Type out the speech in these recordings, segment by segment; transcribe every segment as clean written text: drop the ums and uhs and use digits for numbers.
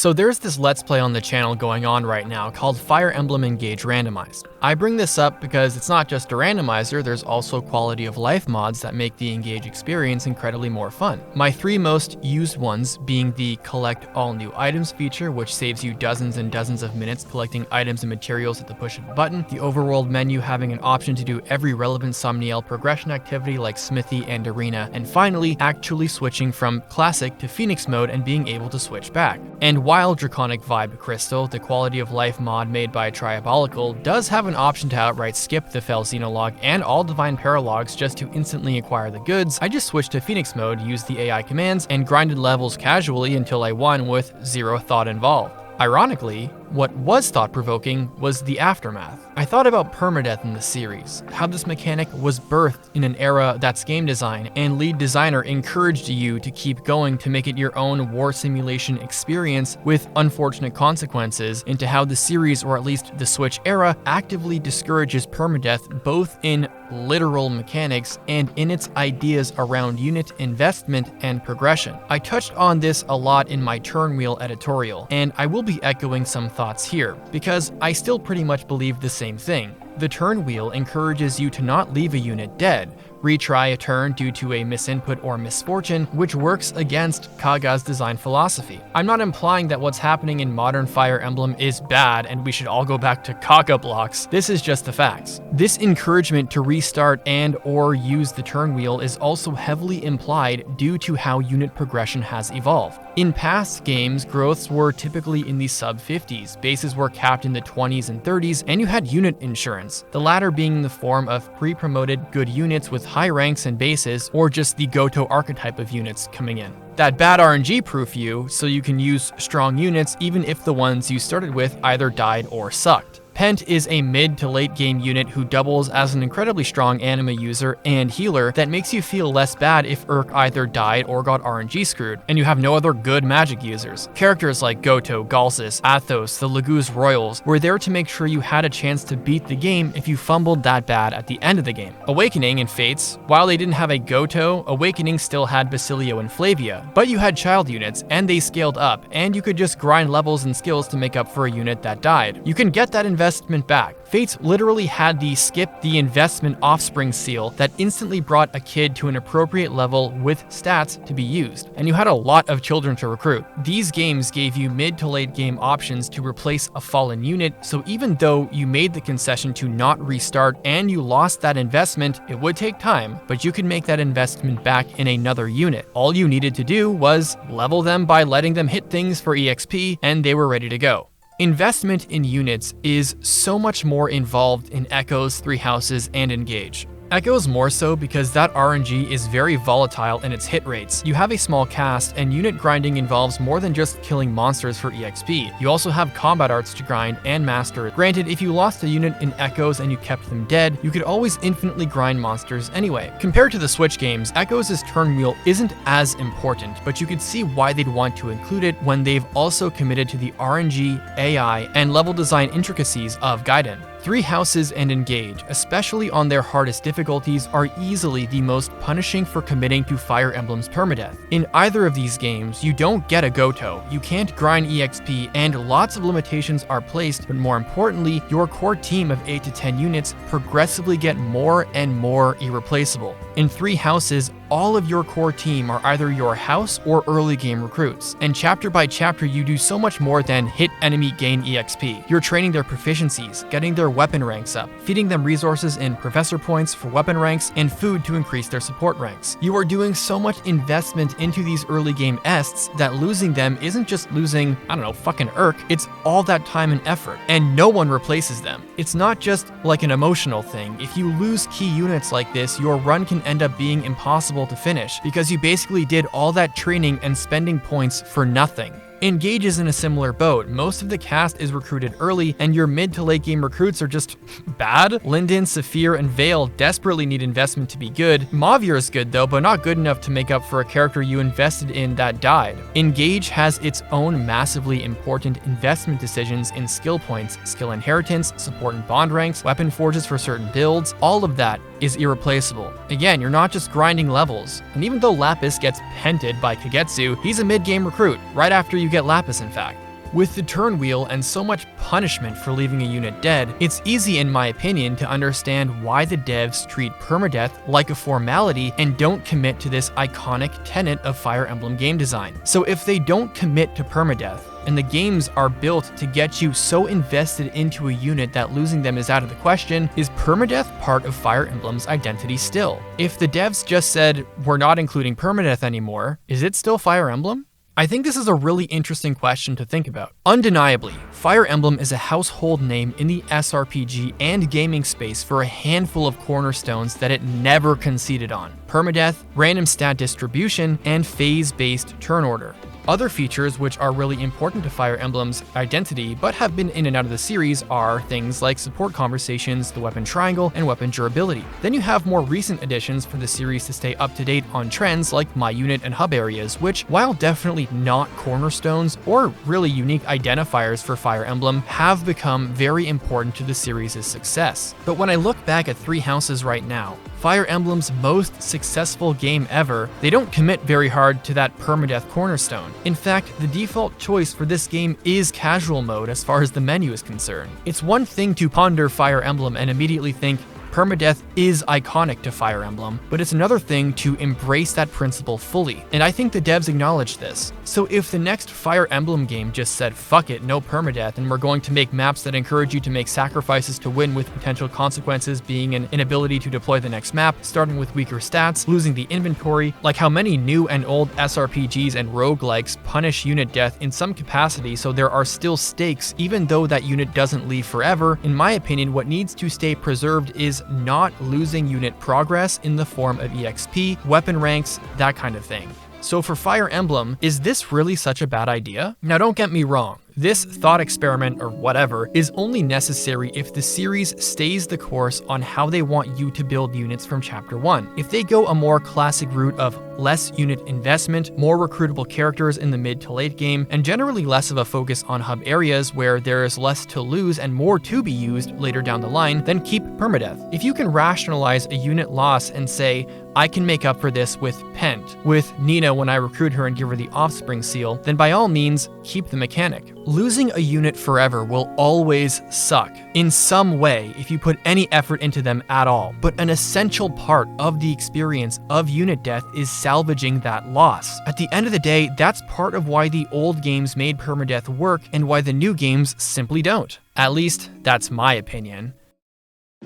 So there's this Let's Play on the channel going on right now called Fire Emblem Engage Randomized. I bring this up because it's not just a randomizer, there's also quality of life mods that make the Engage experience incredibly more fun. My three most used ones being the Collect All New Items feature, which saves you dozens and dozens of minutes collecting items and materials at the push of a button, the overworld menu having an option to do every relevant Somniel progression activity like Smithy and Arena, and finally, actually switching from Classic to Phoenix mode and being able to switch back. And while Draconic Vibe Crystal, the quality of life mod made by Triabolical, does have an option to outright skip the Fel Xenologue and all Divine Paralogs just to instantly acquire the goods, I just switched to Phoenix mode, used the AI commands, and grinded levels casually until I won with zero thought involved. Ironically, what was thought-provoking was the aftermath. I thought about Permadeath in the series, how this mechanic was birthed in an era that's game design, and lead designer encouraged you to keep going to make it your own war simulation experience with unfortunate consequences, into how the series, or at least the Switch era, actively discourages permadeath both in literal mechanics and in its ideas around unit investment and progression. I touched on this a lot in my Turnwheel editorial, and I will be echoing some thoughts here, because I still pretty much believe the same thing. The turn wheel encourages you to not leave a unit dead, retry a turn due to a misinput or misfortune, which works against Kaga's design philosophy. I'm not implying that what's happening in modern Fire Emblem is bad and we should all go back to Kaga blocks. This is just the facts. This encouragement to restart and or use the turn wheel is also heavily implied due to how unit progression has evolved. In past games, growths were typically in the sub-50s, bases were capped in the 20s and 30s, and you had unit insurance, the latter being in the form of pre-promoted good units with high ranks and bases, or just the Goto archetype of units coming in. That bad RNG proof you, so you can use strong units even if the ones you started with either died or sucked. Pent is a mid to late game unit who doubles as an incredibly strong anima user and healer that makes you feel less bad if Urk either died or got RNG screwed, and you have no other good magic users. Characters like Goto, Galsus, Athos, the Laguz Royals were there to make sure you had a chance to beat the game if you fumbled that bad at the end of the game. Awakening and Fates, while they didn't have a Goto, Awakening still had Basilio and Flavia, but you had child units and they scaled up, and you could just grind levels and skills to make up for a unit that died. You can get that investment back. Fates literally had the skip the investment offspring seal that instantly brought a kid to an appropriate level with stats to be used, and you had a lot of children to recruit. These games gave you mid to late game options to replace a fallen unit, so even though you made the concession to not restart and you lost that investment, it would take time, but you could make that investment back in another unit. All you needed to do was level them by letting them hit things for EXP, and they were ready to go. Investment in units is so much more involved in Echoes, Three Houses, and Engage. Echoes more so because that RNG is very volatile in its hit rates. You have a small cast, and unit grinding involves more than just killing monsters for EXP. You also have combat arts to grind and master. Granted, if you lost a unit in Echoes and you kept them dead, you could always infinitely grind monsters anyway. Compared to the Switch games, Echoes' turn wheel isn't as important, but you could see why they'd want to include it when they've also committed to the RNG, AI, and level design intricacies of Gaiden. Three Houses and Engage, especially on their hardest difficulties, are easily the most punishing for committing to Fire Emblem's permadeath. In either of these games, you don't get a Goto, you can't grind EXP, and lots of limitations are placed, but more importantly, your core team of 8 to 10 units progressively get more and more irreplaceable. In Three Houses, all of your core team are either your house or early game recruits, and chapter by chapter you do so much more than hit enemy gain EXP. You're training their proficiencies, getting their weapon ranks up, feeding them resources in professor points for weapon ranks, and food to increase their support ranks. You are doing so much investment into these early game ests that losing them isn't just losing, fucking Urk, it's all that time and effort, and no one replaces them. It's not just like an emotional thing. If you lose key units like this, your run can end up being impossible to finish, because you basically did all that training and spending points for nothing. Engage is in a similar boat. Most of the cast is recruited early, and your mid to late game recruits are just bad. Linden, Saphir, and Vale desperately need investment to be good. Mavier is good though, but not good enough to make up for a character you invested in that died. Engage has its own massively important investment decisions in skill points, skill inheritance, support and bond ranks, weapon forges for certain builds. All of that is irreplaceable. Again, you're not just grinding levels, and even though Lapis gets pented by Kagetsu, he's a mid-game recruit, right after you get Lapis in fact. With the turn wheel and so much punishment for leaving a unit dead, it's easy in my opinion to understand why the devs treat permadeath like a formality and don't commit to this iconic tenet of Fire Emblem game design. So if they don't commit to permadeath, and the games are built to get you so invested into a unit that losing them is out of the question, is permadeath part of Fire Emblem's identity still? If the devs just said, we're not including permadeath anymore, is it still Fire Emblem? I think this is a really interesting question to think about. Undeniably, Fire Emblem is a household name in the SRPG and gaming space for a handful of cornerstones that it never conceded on: permadeath, random stat distribution, and phase-based turn order. Other features which are really important to Fire Emblem's identity but have been in and out of the series are things like support conversations, the weapon triangle, and weapon durability. Then you have more recent additions for the series to stay up to date on trends like My Unit and hub areas, which, while definitely not cornerstones or really unique identifiers for Fire Emblem, have become very important to the series' success. But when I look back at Three Houses right now, Fire Emblem's most successful game ever, they don't commit very hard to that permadeath cornerstone. In fact, the default choice for this game is casual mode as far as the menu is concerned. It's one thing to ponder Fire Emblem and immediately think, permadeath is iconic to Fire Emblem, but it's another thing to embrace that principle fully, and I think the devs acknowledge this. So if the next Fire Emblem game just said, fuck it, no permadeath, and we're going to make maps that encourage you to make sacrifices to win, with potential consequences being an inability to deploy the next map, starting with weaker stats, losing the inventory, like how many new and old SRPGs and roguelikes punish unit death in some capacity so there are still stakes even though that unit doesn't leave forever, in my opinion what needs to stay preserved is not losing unit progress in the form of EXP, weapon ranks, that kind of thing. So for Fire Emblem, is this really such a bad idea? Now don't get me wrong, this thought experiment or whatever is only necessary if the series stays the course on how they want you to build units from Chapter 1. If they go a more classic route of less unit investment, more recruitable characters in the mid to late game, and generally less of a focus on hub areas where there is less to lose and more to be used later down the line, then keep permadeath. If you can rationalize a unit loss and say, I can make up for this with Pent, with Nina when I recruit her and give her the Offspring seal, then by all means, keep the mechanic. Losing a unit forever will always suck in some way if you put any effort into them at all, but an essential part of the experience of unit death is salvaging that loss. At the end of the day, that's part of why the old games made permadeath work and why the new games simply don't. At least, that's my opinion.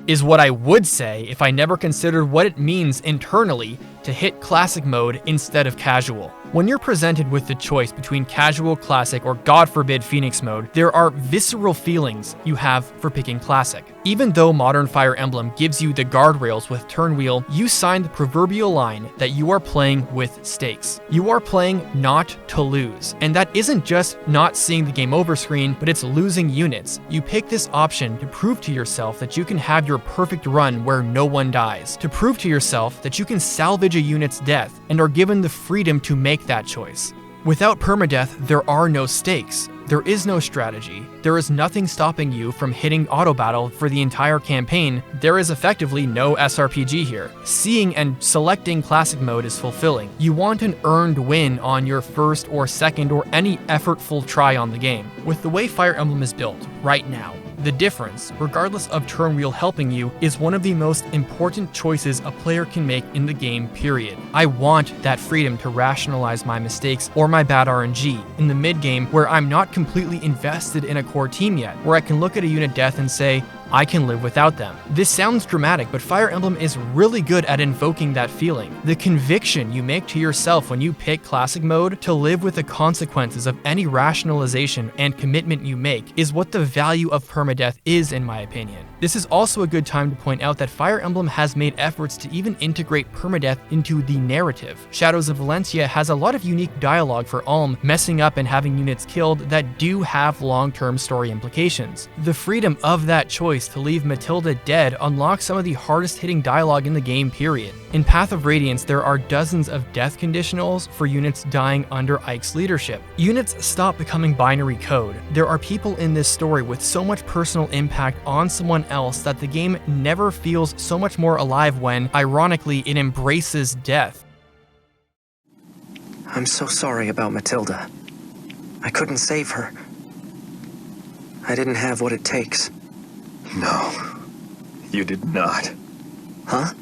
Is what I would say if I never considered what it means internally to hit classic mode instead of casual. When you're presented with the choice between casual, classic, or God forbid Phoenix mode, there are visceral feelings you have for picking classic. Even though modern Fire Emblem gives you the guardrails with turn wheel, you sign the proverbial line that you are playing with stakes. You are playing not to lose, and that isn't just not seeing the game over screen, but it's losing units. You pick this option to prove to yourself that you can have your perfect run where no one dies, to prove to yourself that you can salvage a unit's death, and are given the freedom to make that choice. Without permadeath, there are no stakes. There is no strategy. There is nothing stopping you from hitting auto battle for the entire campaign. There is effectively no SRPG here. Seeing and selecting classic mode is fulfilling. You want an earned win on your first or second or any effortful try on the game. With the way Fire Emblem is built right now, the difference, regardless of turn wheel helping you, is one of the most important choices a player can make in the game, period. I want that freedom to rationalize my mistakes or my bad RNG in the mid-game where I'm not completely invested in a core team yet, where I can look at a unit death and say, I can live without them. This sounds dramatic, but Fire Emblem is really good at invoking that feeling. The conviction you make to yourself when you pick classic mode to live with the consequences of any rationalization and commitment you make is what the value of permadeath is, in my opinion. This is also a good time to point out that Fire Emblem has made efforts to even integrate permadeath into the narrative. Shadows of Valencia has a lot of unique dialogue for Alm messing up and having units killed that do have long-term story implications. The freedom of that choice to leave Matilda dead unlocks some of the hardest hitting dialogue in the game, period. In Path of Radiance, there are dozens of death conditionals for units dying under Ike's leadership. Units stop becoming binary code. There are people in this story with so much personal impact on someone else that the game never feels so much more alive when, ironically, it embraces death. I'm so sorry about Matilda. I couldn't save her. I didn't have what it takes. No, you did not. Huh?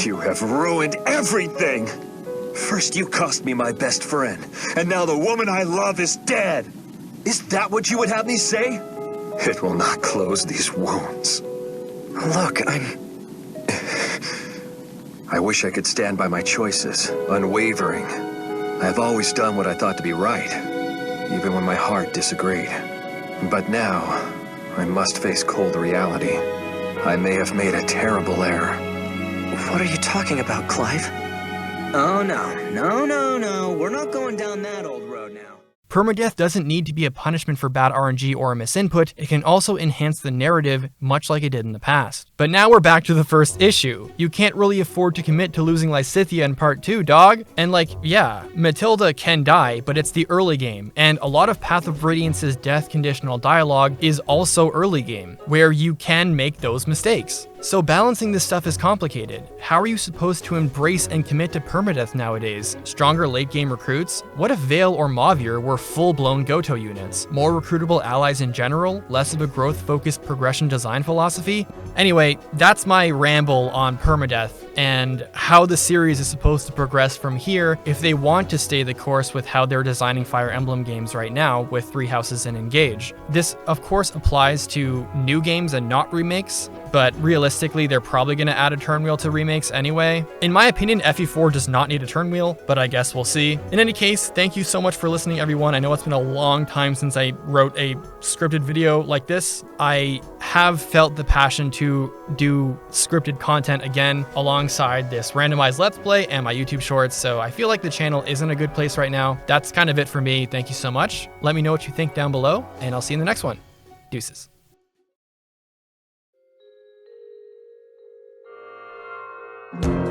You have ruined everything! First you cost me my best friend, and now the woman I love is dead! Is that what you would have me say? It will not close these wounds. Look, I wish I could stand by my choices, unwavering. I have always done what I thought to be right, even when my heart disagreed. But now, I must face cold reality. I may have made a terrible error. What are you talking about, Clive? Oh, no. We're not going down that old road now. Permadeath doesn't need to be a punishment for bad RNG or a misinput, it can also enhance the narrative much like it did in the past. But now we're back to the first issue. You can't really afford to commit to losing Lysithea in part 2, dog. And yeah, Matilda can die, but it's the early game, and a lot of Path of Radiance's death conditional dialogue is also early game, where you can make those mistakes. So balancing this stuff is complicated. How are you supposed to embrace and commit to permadeath nowadays? Stronger late game recruits? What if Vale or Mauvier were full-blown Goto units? More recruitable allies in general? Less of a growth-focused progression design philosophy? Anyway, that's my ramble on permadeath and how the series is supposed to progress from here if they want to stay the course with how they're designing Fire Emblem games right now with Three Houses and Engage. This, of course, applies to new games and not remakes, but realistically, they're probably going to add a turn wheel to remakes anyway. In my opinion, FE4 does not need a turn wheel, but I guess we'll see. In any case, thank you so much for listening, everyone. I know it's been a long time since I wrote a scripted video like this. I have felt the passion to do scripted content again alongside this randomized Let's Play and my YouTube shorts, so I feel like the channel is in a good place right now. That's kind of it for me. Thank you so much. Let me know what you think down below, and I'll see you in the next one. Deuces. You